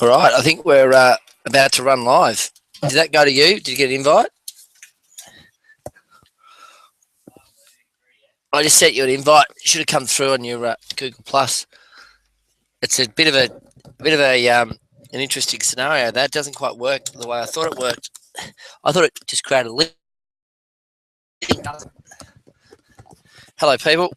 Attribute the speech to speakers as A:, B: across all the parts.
A: All right, I think we're about to run live. Did that go to you? Did you get an invite? I just sent you an invite. It should have come through on your Google Plus. It's a bit of an interesting scenario. That doesn't quite work the way I thought it worked. I thought it just created a link. Hello, people.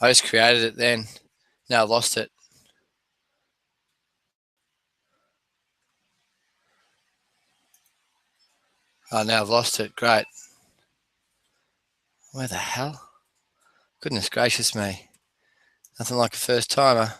A: I just created it then. Now I've lost it. Oh, now I've lost it. Great. Where the hell? Goodness gracious me. Nothing like a first timer.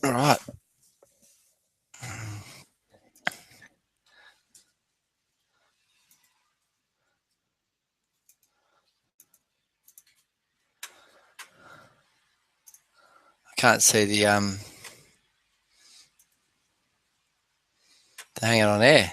A: All right. I can't see the Hangout on air.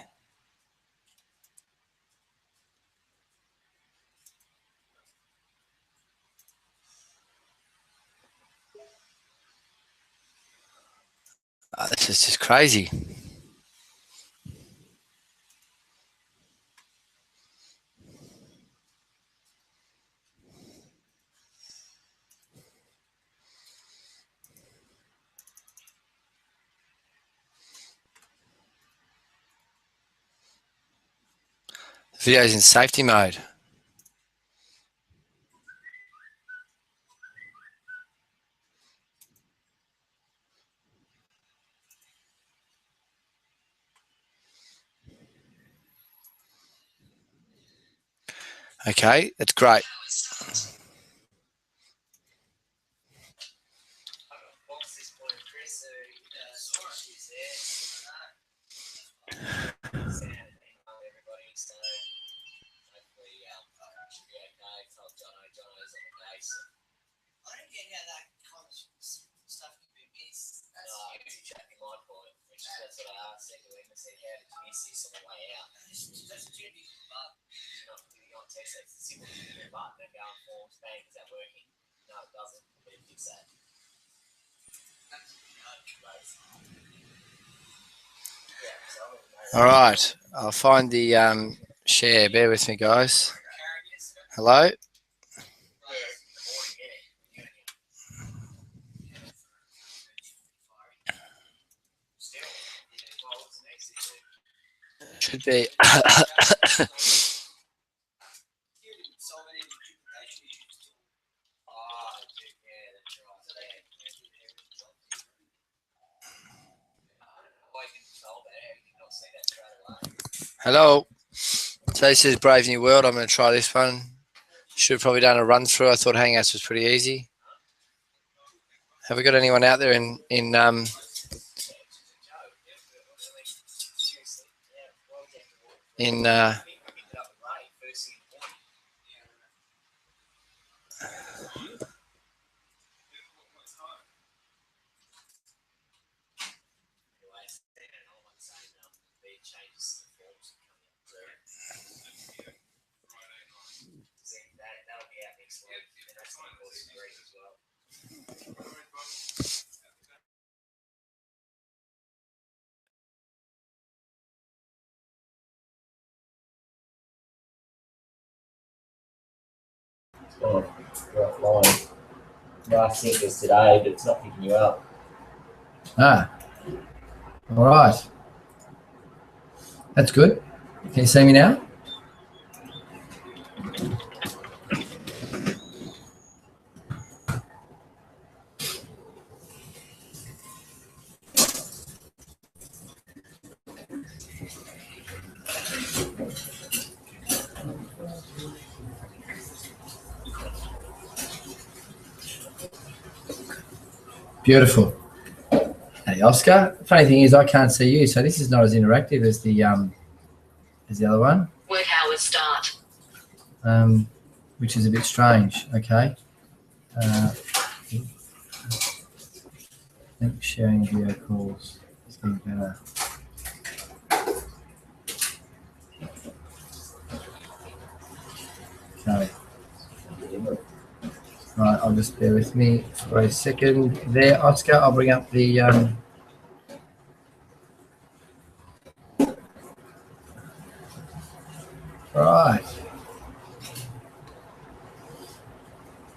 A: Oh, this is just crazy. The video's in safety mode. Okay, that's great. All right, I'll find the share. Bear with me, guys. Hello. Should be. Hello. So this is Brave New World. I'm going to try this one. Should have probably done a run through. I thought Hangouts was pretty easy. Have we got anyone out there in
B: Oh, you're offline. My sync is today, but it's not picking you up.
A: Ah. All right.
C: That's good. Can you see me now? Beautiful. Hey, Oscar. Funny thing is, I can't see you, so this is not as interactive as the other one.
D: Work hours start.
C: Which is a bit strange. Okay. I think sharing video calls is getting better. Okay. Right, I'll just bear with me for a second there, Oscar. I'll bring up the right.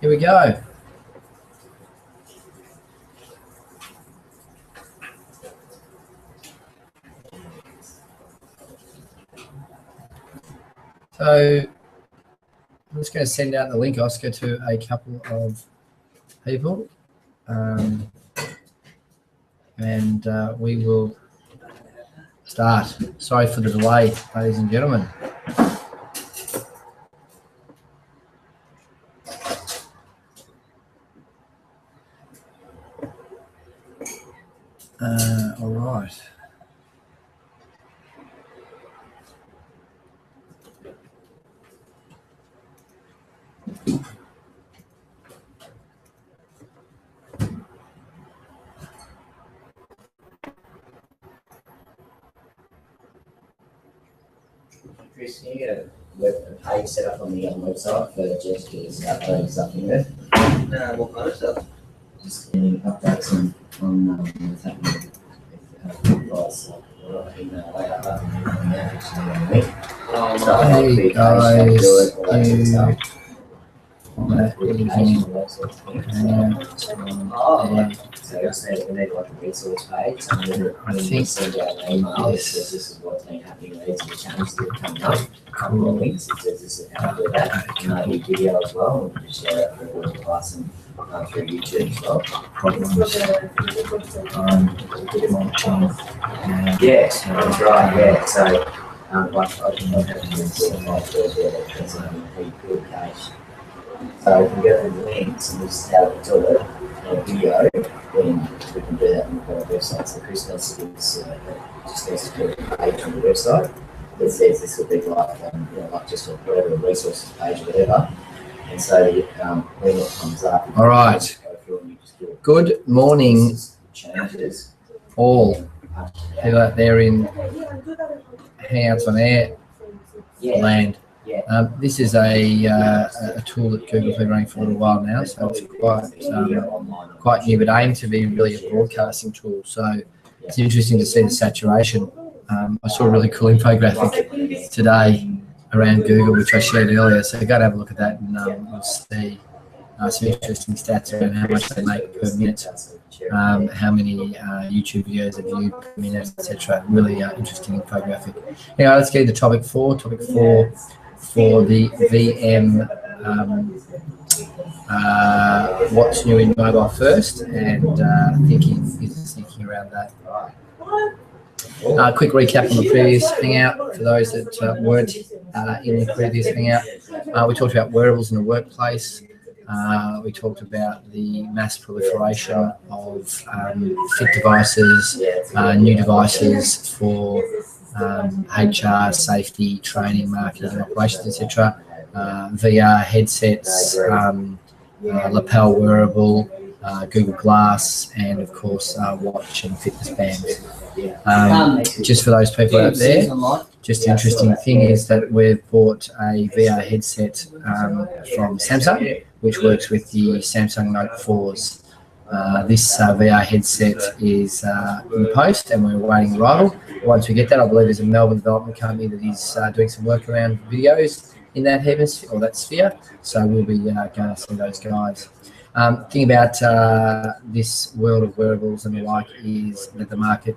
C: Here we go. So I'm just going to send out the link, Oscar, to a couple of people, and we will start. Sorry for the delay, ladies and gentlemen. All right.
B: Chris, can you get a page set up on the website for gestures, uploading stuff in there?
E: What kind of stuff?
B: Just getting updates on what's happening with guys.
C: Hey guys,
B: So I said we need like a resource page, and then we send out an email that says this is what's been happening, these are the changes that are coming up, a couple of links, it says this is how to do that, and maybe video as well, and we just share it for all of us and through YouTube as well. Yeah, that's right, yeah, so like I can have a cache. So we can get the links and just how to do it in a video, then we can do that on the website. So Chris needs to just needs to do a page on the website that says this will be like, like just whatever a resources page or whatever. And so when it comes up,
C: all right. Good morning,
B: changes.
C: all who are there in Hangouts on Air land.
B: Yeah.
C: This is a tool that Google's been running for a little while now, so it's quite new, but aimed to be really a broadcasting tool. So it's interesting to see the saturation. I saw a really cool infographic today around Google, which I shared earlier. So go and have a look at that, and you'll see some interesting stats around how much they make per minute, how many YouTube videos are viewed per minute, etc. Really interesting infographic. Anyway, let's get into topic 4. Topic 4 for the VM. What's new in mobile first, and business thinking around that. Quick recap on the previous Hangout for those that weren't in the previous Hangout. We talked about wearables in the workplace. We talked about the mass proliferation of fit devices, new devices for HR, safety, training, marketing, and operations, etc. VR headsets, lapel wearable, Google Glass, and of course watch and fitness bands. Just for those people out there, just the interesting thing is that we've bought a VR headset from Samsung, which works with the Samsung Note 4s. This VR headset is in the post, and we're awaiting arrival. Once we get that, I believe there's a Melbourne development company that is doing some work around videos in that hemisphere or that sphere. So we'll be going to see those guys. Thing about this world of wearables and the like is that the market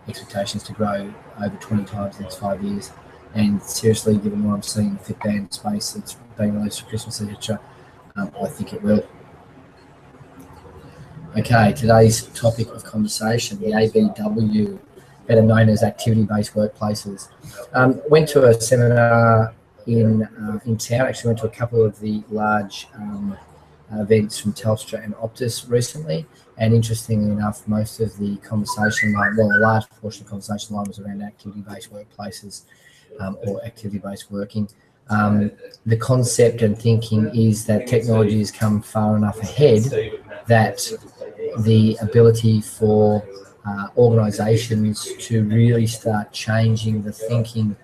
C: expectations to grow over 20 times in the next 5 years. And seriously, given what I'm seeing in the Fitband space that's being released for Christmas, etc., I think it will. Okay, today's topic of conversation, the ABW, better known as activity-based workplaces. Went to a seminar in town. Actually went to a couple of the large events from Telstra and Optus recently. And interestingly enough, most of the conversation line, well, a large portion of the conversation line was around activity-based workplaces or activity-based working. The concept and thinking is that technology has come far enough ahead that the ability for organisations to really start changing the thinking.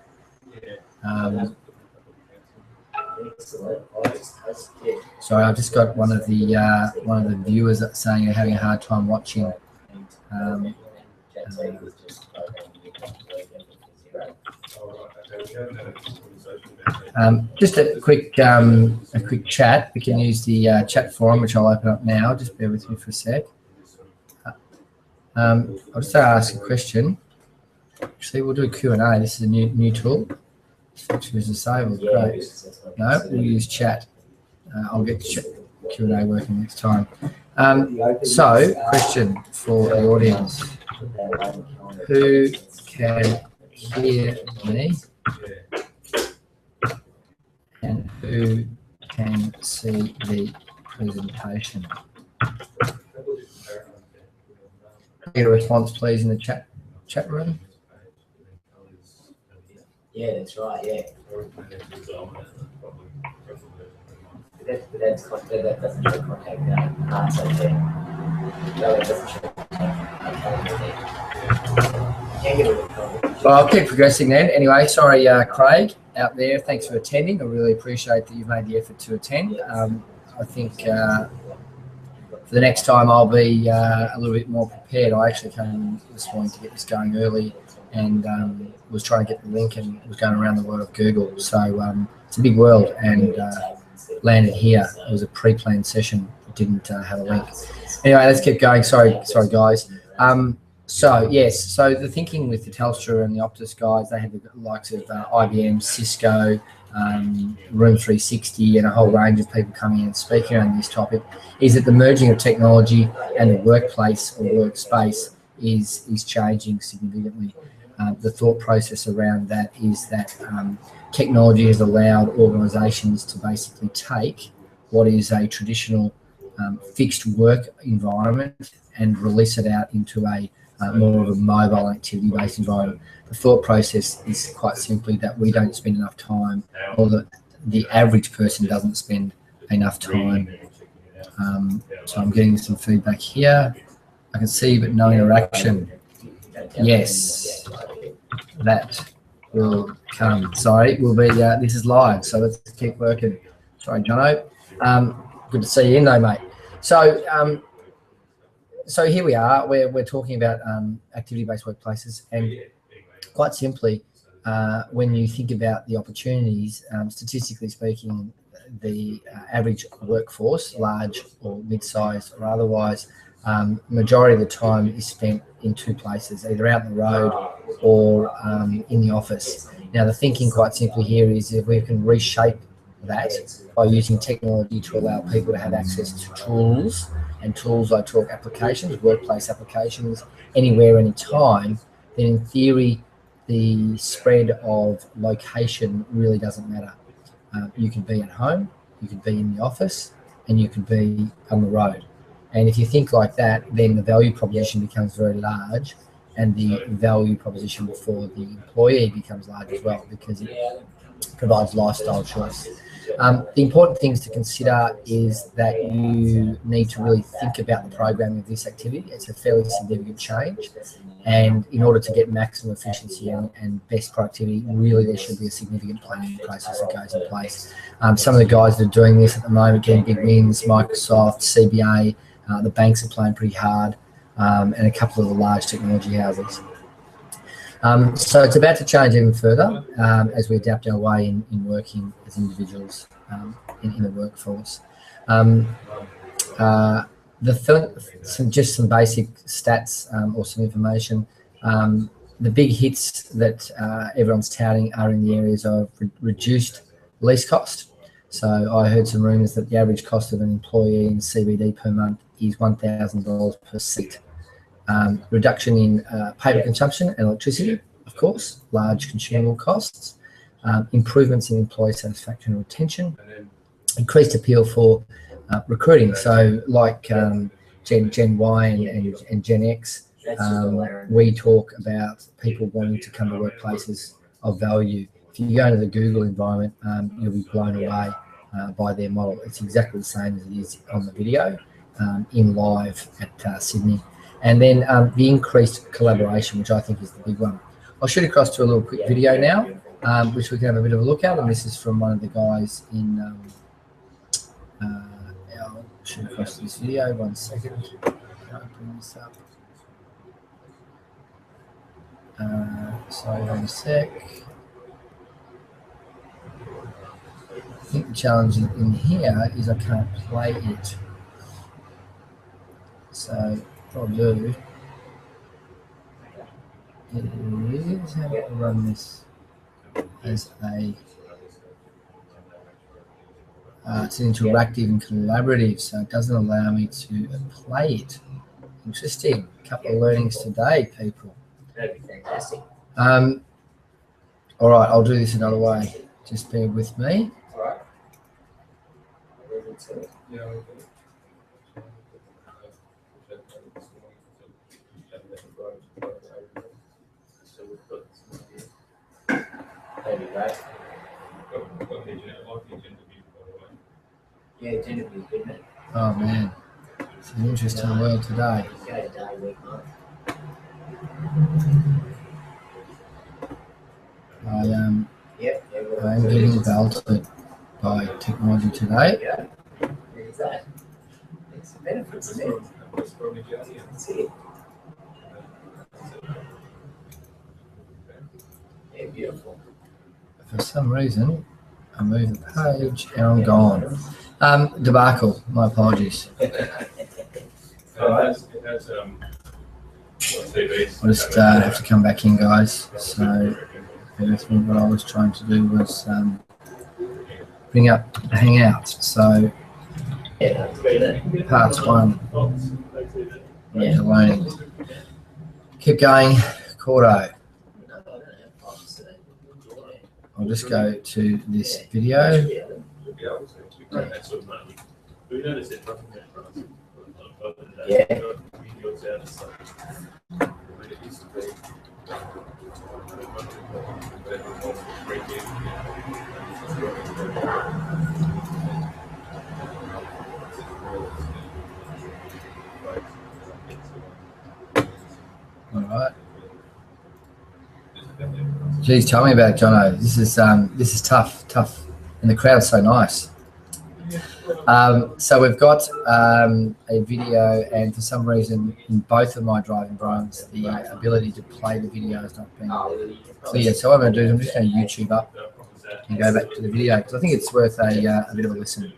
C: Sorry, I've just got one of the viewers saying they're having a hard time watching. Just a quick chat. We can use the chat forum, which I'll open up now. Just bear with me for a sec. I'll just ask a question. Actually, we'll do a Q&A. This is a new tool. Which is disabled. Great. No, we'll use chat. I'll get Q&A working next time. So, question for the audience. Who can hear me? And who can see the presentation? Get a response, please, in the chat room.
B: Yeah, that's right. Yeah. But that doesn't show contact. So no, it doesn't show contact.
C: Well, I'll keep progressing then. Anyway, sorry, Craig out there. Thanks for attending. I really appreciate that you've made the effort to attend. I think for the next time I'll be a little bit more prepared. I actually came this morning to get this going early and was trying to get the link and was going around the world of Google. So it's a big world and landed here. It was a pre-planned session. It didn't have a link. Anyway, let's keep going. Sorry, guys. So yes, so the thinking with the Telstra and the Optus guys, they had the likes of IBM, Cisco, Room 360, and a whole range of people coming in and speaking on this topic, is that the merging of technology and the workplace or workspace is changing significantly. The thought process around that is that technology has allowed organisations to basically take what is a traditional fixed work environment and release it out into a more of a mobile activity-based environment. The thought process is quite simply that we don't spend enough time, or the average person doesn't spend enough time. So I'm getting some feedback here. I can see, but no interaction. Yes, that will come. Sorry, we'll be. This is live, so let's keep working. Sorry, Jono. Good to see you in, though, mate. So, so here we are. We're talking about activity-based workplaces, and quite simply, when you think about the opportunities, statistically speaking, the average workforce, large or mid-sized or otherwise, majority of the time is spent in two places, either out on the road or in the office. Now, the thinking quite simply here is if we can reshape that by using technology to allow people to have access to tools, and tools, I talk applications, workplace applications, anywhere, anytime, then in theory, the spread of location really doesn't matter. You can be at home, you can be in the office, and you can be on the road. And if you think like that, then the value proposition becomes very large, and the value proposition for the employee becomes large as well, because it provides lifestyle choice. The important things to consider is that you need to really think about the programming of this activity. It's a fairly significant change, and in order to get maximum efficiency and best productivity, really there should be a significant planning process that goes in place. Some of the guys that are doing this at the moment, getting big wins, Microsoft, CBA, the banks are playing pretty hard, and a couple of the large technology houses. So it's about to change even further as we adapt our way in working as individuals in the workforce. Just some basic stats or some information. The big hits that everyone's touting are in the areas of reduced lease cost. So I heard some rumours that the average cost of an employee in CBD per month is $1,000 per seat. Reduction in paper consumption and electricity, of course, large consumable costs, improvements in employee satisfaction and retention, increased appeal for recruiting. So like Gen Y and Gen X, we talk about people wanting to come to workplaces of value. If you go into the Google environment, you'll be blown away by their model. It's exactly the same as it is on the video in live at Sydney. And then the increased collaboration, which I think is the big one. I'll shoot across to a little quick video now, which we can have a bit of a look at. And this is from one of the guys in, I'll shoot across to this video, 1 second. I'll open this up. Sorry, one sec. I think the challenge in here is I can't play it. So what I'll do is how to run this as a it's an interactive and collaborative, so it doesn't allow me to play it. Interesting. A couple of learnings today, people.
B: That'd be fantastic.
C: All right, I'll do this another way. Just bear with me.
B: All right. That'd be great. Yeah, agenda would be good, mate.
C: Oh man, it's an interesting world today.
B: Go day, week, month.
C: I am getting belted by technology today.
B: Yeah. There's that. It's benefits of it. That's it. Yeah, beautiful.
C: For some reason, I move the page and I'm gone. Debacle. My apologies.
B: Alright.
C: I'll just have to come back in, guys. So, what I was trying to do was bring up the Hangouts. So, parts 1. Yeah, learning. Keep going. Cordo. I'll just go to this video.
B: Yeah.
C: All right. Geez, tell me about it, Jono. This is tough, and the crowd's so nice. So we've got a video, and for some reason, in both of my drive environments, the ability to play the video has not been clear. So what I'm going to do is I'm just going to YouTube up and go back to the video because I think it's worth a bit of a listen.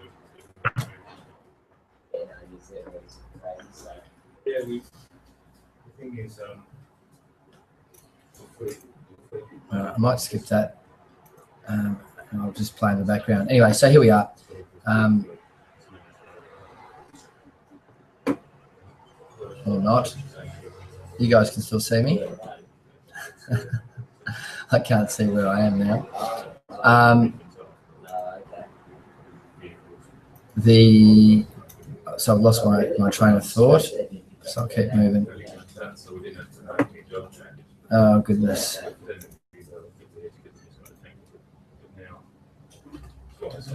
C: I might skip that, and I'll just play in the background. Anyway, so here we are. Or not. You guys can still see me. I can't see where I am now. So I've lost my train of thought, so I'll keep moving. Oh, goodness.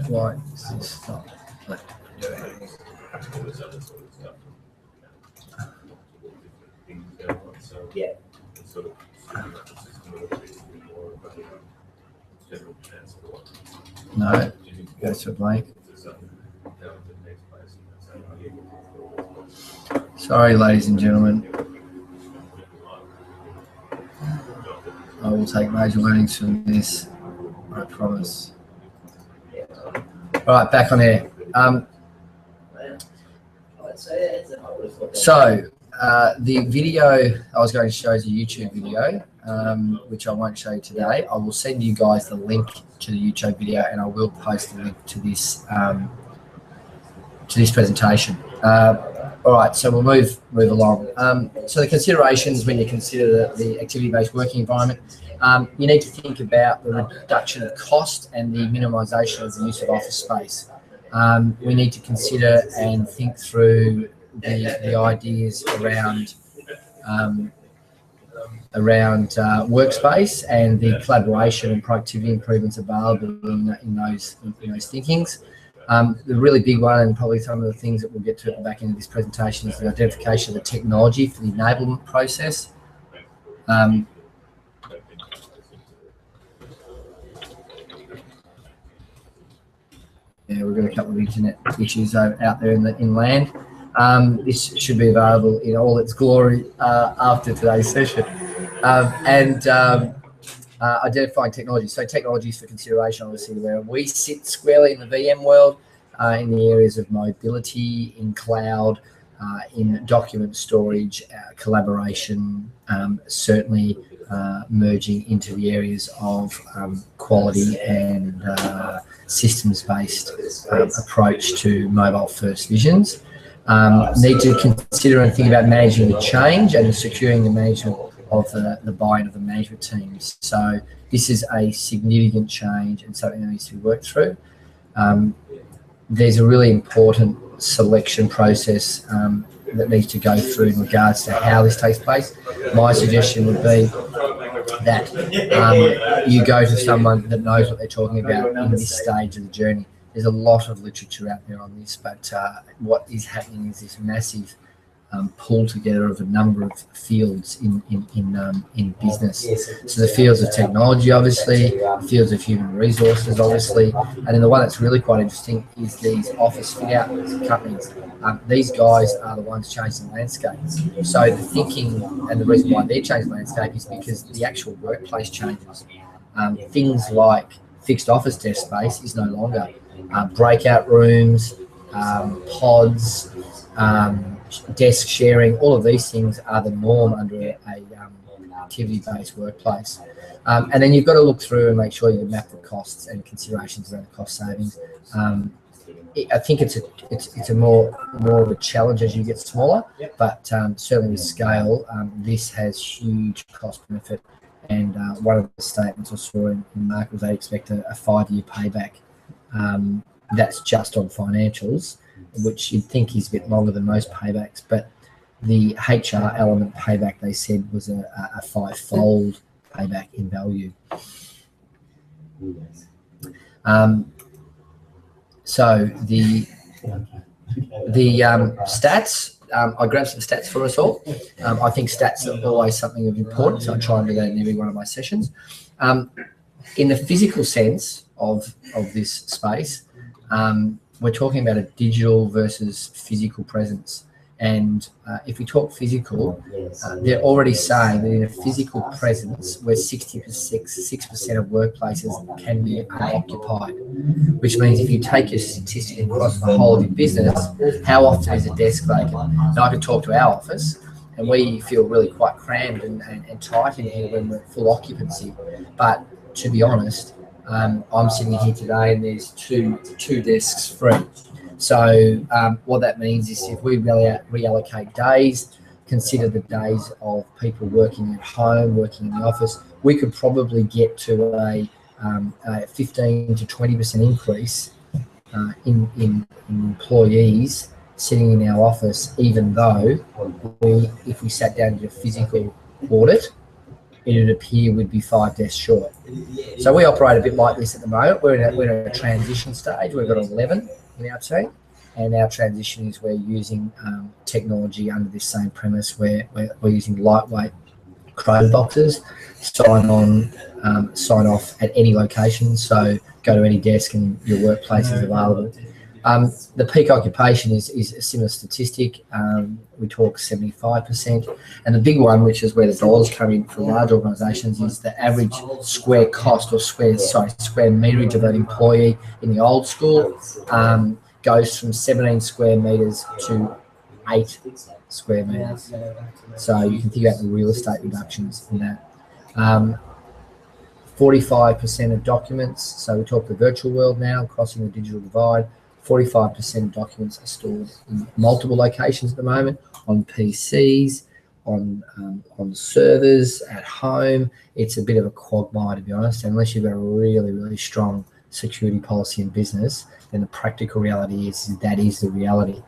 C: Why is this not doing?
B: Yeah.
C: No, go to blank. Sorry, ladies and gentlemen. I will take major learnings from this, I promise. All right, back on air. So, the video I was going to show is a YouTube video, which I won't show you today. I will send you guys the link to the YouTube video, and I will post the link to this presentation. All right, so we'll move along. So the considerations when you consider the activity-based working environment, you need to think about the reduction of cost and the minimisation of the use of office space. We need to consider and think through the ideas around workspace and the collaboration and productivity improvements available in those thinkings. The really big one, and probably some of the things that we'll get to at the back end of this presentation, is the identification of the technology for the enablement process. Yeah, we've got a couple of internet issues out there in land. This should be available in all its glory after today's session. Identifying technology. So technologies for consideration, obviously, where we sit squarely in the VM world, in the areas of mobility, in cloud, in document storage, collaboration, certainly merging into the areas of quality and systems-based approach to mobile-first visions. Need to consider and think about managing the change and securing the management of the buy-in of the management teams. So this is a significant change and something that needs to be worked through. There's a really important selection process that needs to go through in regards to how this takes place. My suggestion would be that you go to someone that knows what they're talking about in this stage of the journey. There's a lot of literature out there on this, but what is happening is this massive pull together of a number of fields in business. So the fields of technology, obviously, the fields of human resources, obviously, and then the one that's really quite interesting is these office fit-out companies. These guys are the ones changing the landscape. So the thinking and the reason why they're changing the landscape is because the actual workplace changes. Things like fixed office desk space is no longer. Breakout rooms, pods, desk sharing, all of these things are the norm under a activity-based workplace. And then you've got to look through and make sure you map the costs and considerations around the cost savings. I think it's a more of a challenge as you get smaller, but certainly with scale, this has huge cost benefit. And one of the statements I saw in the market was they expect a 5-year payback. That's just on financials, which you'd think is a bit longer than most paybacks, but the HR element payback, they said, was a 5-fold payback in value. So the stats, I grabbed some stats for us all. I think stats are always something of importance. I try and do that in every one of my sessions. In the physical sense of this space, we're talking about a digital versus physical presence. And if we talk physical, they're already saying that in a physical presence, where 6% of workplaces can be unoccupied, which means if you take your statistic across the whole of your business, how often is a desk vacant? Now, I can talk to our office, and we feel really quite crammed and tight in here when we're at full occupancy. But to be honest, I'm sitting here today and there's two desks free. So what that means is if we reallocate days, consider the days of people working at home, working in the office, we could probably get to a 15 to 20% increase in employees sitting in our office, even though if we sat down to a physical audit, it would appear we'd be 5 desks short. So we operate a bit like this at the moment. We're in a transition stage. We've got 11 in our team, and our transition is we're using technology under this same premise where we're using lightweight Chromeboxes, sign off at any location. So go to any desk and your workplace is available. The peak occupation is a similar statistic. We talk 75%. And the big one, which is where the dollars come in for large organisations, is the average square cost or square meterage of an employee in the old school goes from 17 square metres to 8 square meters. So you can think about the real estate reductions in that. 45% of documents, so we talk the virtual world now, crossing the digital divide. 45% of documents are stored in multiple locations at the moment, on PCs, on servers, at home. It's a bit of a quagmire, to be honest. Unless you've got a really, really strong security policy in business, then the practical reality is that is the reality.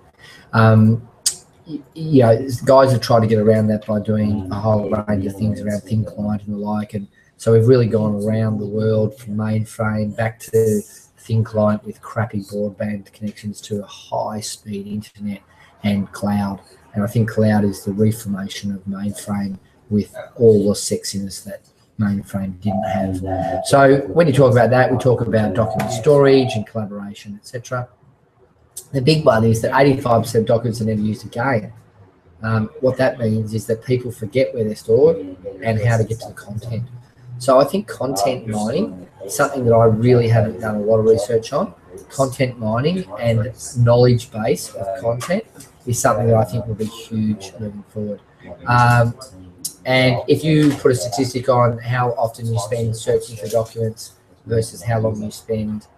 C: You know, guys have tried to get around that by doing a whole range of things around thin client and the like, and so we've really gone around the world from mainframe back to thin client with crappy broadband connections to a high-speed internet and cloud. And I think cloud is the reformation of mainframe with all the sexiness that mainframe didn't have. So when you talk about that, we talk about document storage and collaboration, etc. The big one is that 85% of documents are never used again. What that means is that people forget where they're stored and how to get to the content. So I think content mining is something that I really haven't done a lot of research on. Content mining and knowledge base of content is something that I think will be huge moving forward. And if you put a statistic on how often you spend searching for documents versus how long you spend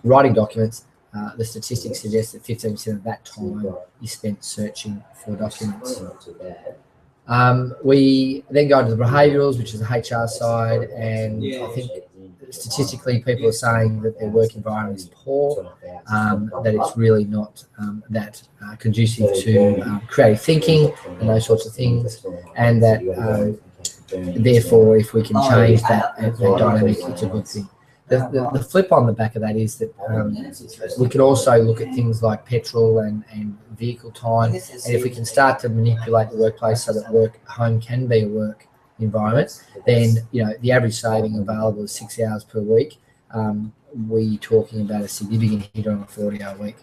C: writing documents, the statistics suggest that 15% of that time is spent searching for documents. We then go into the behaviorals, which is the HR side, and I think statistically people are saying that their work environment is poor, that it's really not that conducive to creative thinking and those sorts of things, and that therefore if we can change that dynamic, it's a good thing. The flip on the back of that is that we could also look at things like petrol and vehicle time, and if we can start to manipulate the workplace so that home can be a work environment, then the average saving available is 6 hours per week. We talking about a significant hit on a 40-hour week.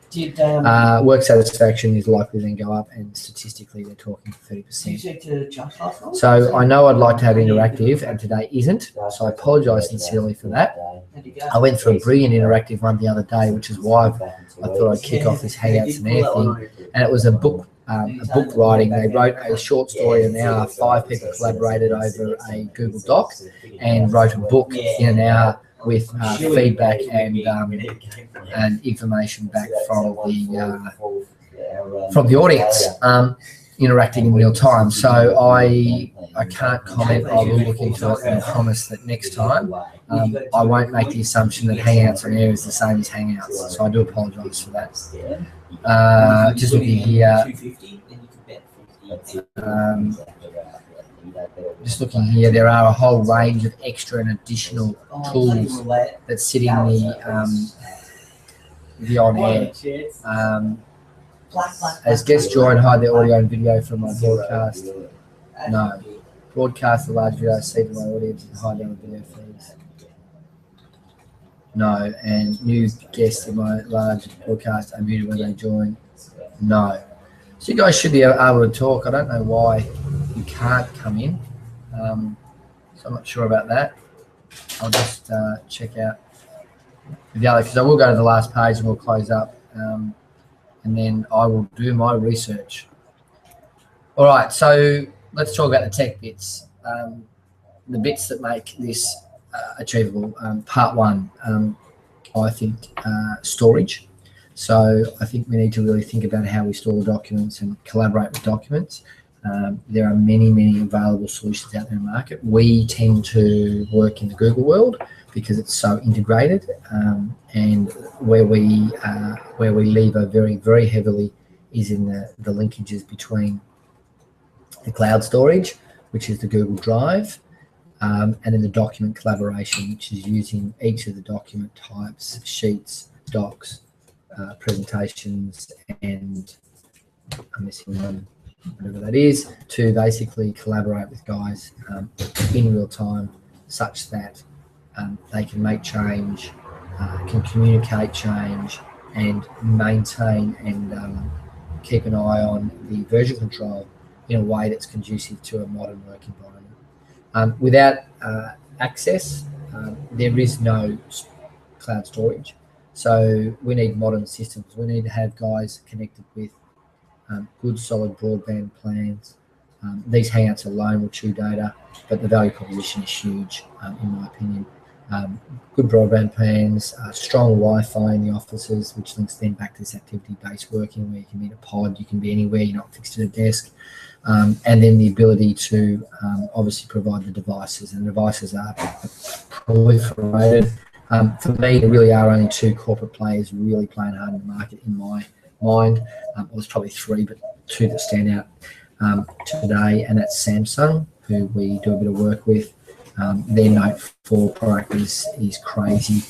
C: Work satisfaction is likely to then go up, and statistically they're talking 30%. So I know I'd like to have interactive, and today isn't, so I apologise sincerely for that. I went through a brilliant interactive one the other day, which is why I thought I'd kick off this Hangouts and Air thing, and it was a book writing. They wrote a short story in an hour. 5 people collaborated over a Google Doc and wrote a book in an hour with feedback and information back from the audience, interacting in real time. So I can't comment. I will look into it, and I promise that next time I won't make the assumption that Hangouts on Air is the same as Hangouts. So I do apologise for that. Just looking here. Just looking here, there are a whole range of extra and additional tools that sit in the on air. As guests join, hide their audio and video from my broadcast. No. Broadcast the large video, see to my audience and hide their video feeds. No. And new guests in my large broadcast are muted when they join. No. So you guys should be able to talk. I don't know why you can't come in. So I'm not sure about that. I'll just check out the other, because I will go to the last page and we'll close up, and then I will do my research. All right, so let's talk about the tech bits, the bits that make this achievable. Part one, I think storage. So I think we need to really think about how we store documents and collaborate with documents. There are many, many available solutions out there in the market. We tend to work in the Google world because it's so integrated, and where we lever very, very heavily is in the linkages between the cloud storage, which is the Google Drive, and then the document collaboration, which is using each of the document types, sheets, docs, presentations, and I'm missing one, whatever that is, to basically collaborate with guys in real time, such that they can make change, can communicate change, and maintain and keep an eye on the version control in a way that's conducive to a modern work environment. Without access, there is no cloud storage. So we need modern systems. We need to have guys connected with good solid broadband plans. These Hangouts alone will chew data, but the value proposition is huge, in my opinion. Good broadband plans, strong Wi-Fi in the offices, which links then back to this activity-based working where you can be in a pod, you can be anywhere, you're not fixed at a desk. And then the ability to obviously provide the devices, and the devices are proliferated. For me, there really are only two corporate players really playing hard in the market in my mind. Well, there's probably three, but two that stand out today, and that's Samsung, who we do a bit of work with. Their Note 4 product is crazy.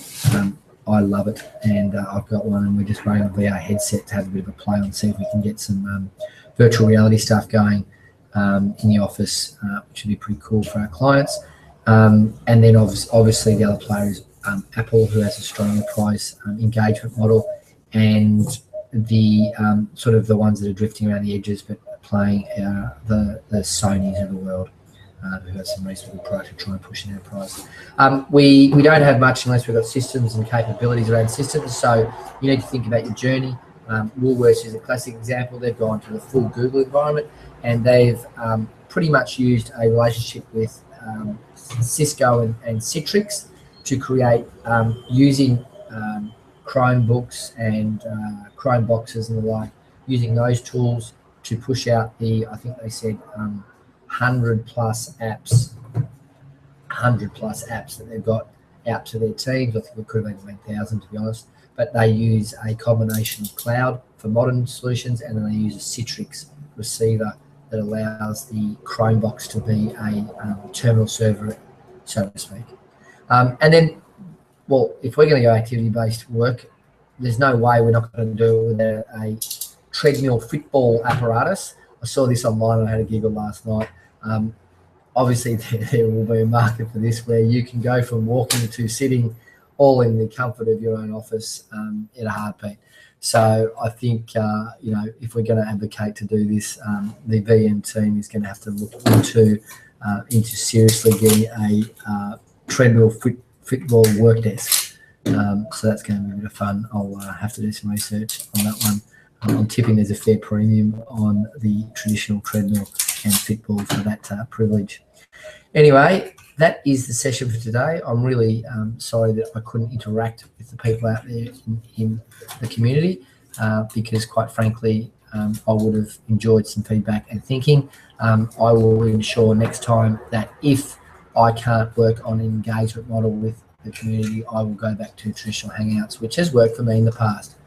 C: I love it, and I've got one, and we're just running a VR headset to have a bit of a play on, see if we can get some virtual reality stuff going in the office, which would be pretty cool for our clients. And then obviously the other player is Apple, who has a strong enterprise engagement model, and the sort of the ones that are drifting around the edges, but playing the Sonys of the world, who have some reasonable product to try and push an enterprise. We don't have much unless we've got systems and capabilities around systems, so you need to think about your journey. Woolworths is a classic example. They've gone to the full Google environment, and they've pretty much used a relationship with Cisco and Citrix to create, using Chromebooks and Chromeboxes and the like, using those tools to push out the, I think they said 100 plus apps that they've got out to their teams. I think it could have been 1,000 to be honest, but they use a combination of cloud for modern solutions, and then they use a Citrix receiver that allows the Chromebox to be a terminal server, so to speak. And then, well, if we're going to go activity-based work, there's no way we're not going to do it with a treadmill football apparatus. I saw this online and I had a giggle last night. Obviously, there will be a market for this where you can go from walking to sitting all in the comfort of your own office in a heartbeat. So I think, if we're going to advocate to do this, the VM team is going to have to look into seriously getting a treadmill football work desk. So that's going to be a bit of fun. I'll have to do some research on that one. I'm tipping there's a fair premium on the traditional treadmill and football for that privilege. Anyway, that is the session for today. I'm really sorry that I couldn't interact with the people out there in the community because, quite frankly, I would have enjoyed some feedback and thinking. I will ensure next time that if I can't work on an engagement model with the community, I will go back to traditional Hangouts, which has worked for me in the past.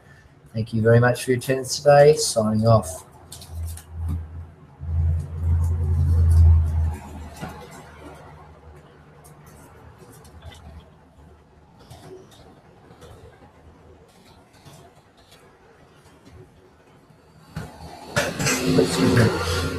C: Thank you very much for your attendance today. Signing off. Excuse me.